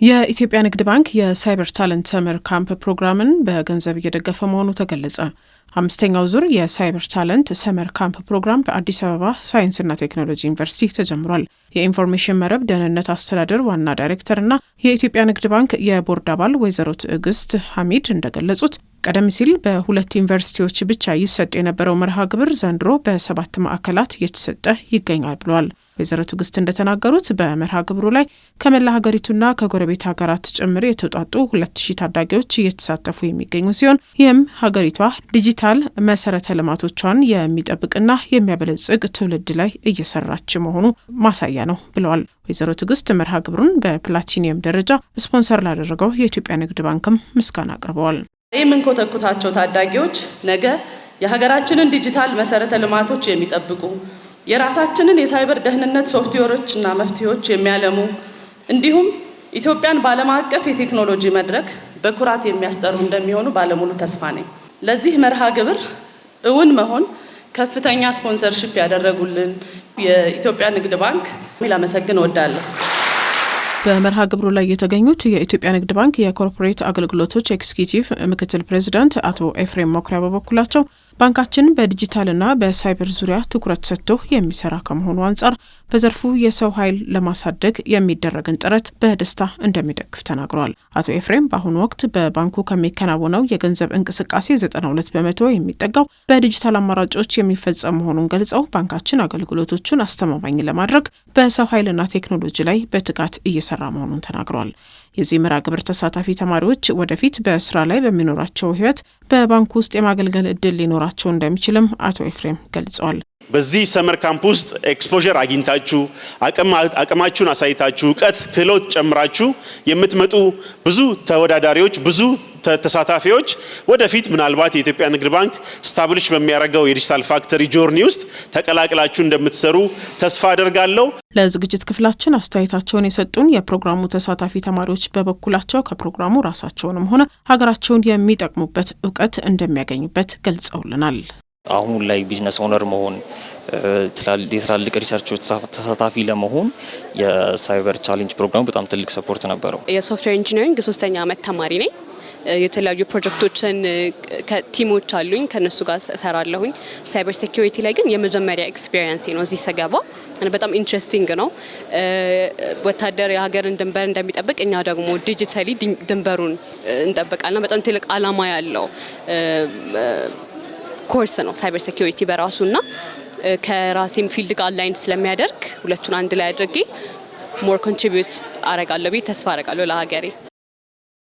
የኢትዮጵያ ንግድ ባንክ የሳይበር ታለንት ሰመር ካምፕ ፕሮግራምን በገንዘብ እየደገፈ መሆኑ ተገለጸ። አምስተኛው ዙር የሳይበር ታለንት ሰመር ካምፕ ፕሮግራም በአዲስ አበባ ሳይንስና ቴክኖሎጂ ዩኒቨርሲቲ ተጀምሯል። የኢንፎርሜሽን መረብ ደህንነት አስተዳደር ዋና ዳይሬክተርና የኢትዮጵያ ንግድ ባንክ የቦርድ አባል ወይዘሮ ትዕግስት ሐሚድ እንደገለጹት ቀደም ሲል በሁለት ዩኒቨርሲቲዎች ብቻ ይሰጥ የነበረው መርሃ ግብር ዘንድሮ በ7 ማዕከላት እየተሰጠ ይገኛል ብለዋል። ወይዘሮ ትዕግስት እንደተናገሩት በመርሃ ግብሩ ላይ ከመላ ሀገሪቱና ከጎረቤት ሀገራት ጭምር የተውጣጡ 2000 ታዳጊዎች እየተሳተፉ የሚገኙ ሲሆን ይህም ሀገሪቷ ዲጂታል መሰረተ ልማቶቿን የሚጠብቅና የሚያበለጽግ ትውልድ ላይ እየሰራች መሆኑ ማሳያ ነው ብለዋል። ወይዘሮ ትዕግስት መርሃ ግብሩን በፕላቲኒየም ደረጃ ስፖንሰር ላደረገው የኢትዮጵያ ንግድ ባንክም ምስጋና አቅርበዋል። የምንኮተኩታቸው ታዳጊዎች ነገ የሀገራችንን ዲጂታል መሰረተ ልማቶች የሚጠብቁ የራሳችንን የሳይበር ደህንነት ሶፍትዌሮችና መፍትሄዎች የሚያለሙ እንዲሁም ኢትዮጵያን በዓለም አቀፍ የቴክኖሎጂ መድረክ በኩራት የሚያስጠሩ እንደሚሆኑ ባለሙሉ ተስፋ ነኝ። ለዚህ መርሃ ግብር እውን መሆን ከፍተኛ ስፖንሰርሺፕ ያደረጉልን የኢትዮጵያ ንግድ ባንክ ላመሰግን እወዳለሁ። በመርሃ ግብሩ ላይ የተገኙት የኢትዮጵያ ንግድ ባንክ የኮርፖሬት አገልግሎቶች ኤክስኪዩቲቭ ምክትል ፕሬዚዳንት አቶ ኤፍሬም ሞክሪያ በበኩላቸው ባንካችን በዲጂታልና በሳይበር ዙሪያ ትኩረት ሰጥቶ የሚሰራ ከመሆኑ አንጻር በዘርፉ የሰው ኃይል ለማሳደግ የሚደረግን ጥረት በደስታ እንደሚደግፍ ተናግረዋል። አቶ ኤፍሬም በአሁኑ ወቅት በባንኩ ከሚከናወነው የገንዘብ እንቅስቃሴ 92% የሚጠጋው በዲጂታል አማራጮች የሚፈጸም መሆኑን ገልጸው ባንካችን አገልግሎቶቹን አስተማማኝ ለማድረግ በሰው ኃይልና ቴክኖሎጂ ላይ በትጋት እየሰራ መሆኑን ተናግረዋል። የዚህ መርሃ ግብር ተሳታፊ ተማሪዎች ወደፊት በስራ ላይ በሚኖራቸው ህይወት በባንኩ ውስጥ የማገልገል እድል ሊኖራቸው እንደሚችልም አቶ ኤፍሬም ገልጸዋል። በዚህ ሰመር ካምፕ ውስጥ ኤክስፖዠር አግኝታችሁ አቅማችሁን አሳይታችሁ እውቀት ክህሎት ጨምራችሁ የምትመጡ ብዙ ተወዳዳሪዎች ብዙ ተሳታፊዎች ወደፊት ምናልባት የኢትዮጵያ ንግድ ባንክ ስታብሊሽ በሚያደርገው የዲጂታል ፋክተሪ ጆርኒ ውስጥ ተቀላቅላችሁ እንደምትሰሩ ተስፋ አደርጋለሁ። ለዝግጅት ክፍላችን አስተያየታቸውን የሰጡን የፕሮግራሙ ተሳታፊ ተማሪዎች በበኩላቸው ከፕሮግራሙ ራሳቸውንም ሆነ ሀገራቸውን የሚጠቅሙበት እውቀት እንደሚያገኙበት ገልጸውልናል። አሁን ላይ ቢዝነስ ኦነር መሆን ትላልቅ ሪሰርቾች ተሳታፊ ለመሆን የሳይበር ቻሌንጅ ፕሮግራም በጣም ትልቅ ሰፖርት ነበረው። የሶፍትዌር ኢንጂነሪንግ 3ኛ ዓመት ተማሪ ነኝ። የተለያዩ ፕሮጀክቶችን ከቲሞች አሉኝ ከነሱ ጋር እሰራለሁኝ። ሳይበር ሴኩሪቲ ላይ ግን የመጀመሪያ ኤክስፒሪየንስ ነው እዚህ ሰገባ እና በጣም ኢንትረስቲንግ ነው። ወታደር የሀገርን ድንበር እንደሚጠብቅ እኛ ደግሞ ዲጂታሊ ድንበሩን እንጠብቃለን። በጣም ትልቅ አላማ ያለው ኮርስ ነው ሳይበር ሴኩሪቲ በራሱና ከራሴም ፊልድ ጋር አላይን ስለሚያደርግ ሁለቱን አንድ ላይ አድርጌ ሞር ኮንትሪቢዩት አረጋለሁ ብዬ ተስፋ አረጋለሁ ለሀገሬ።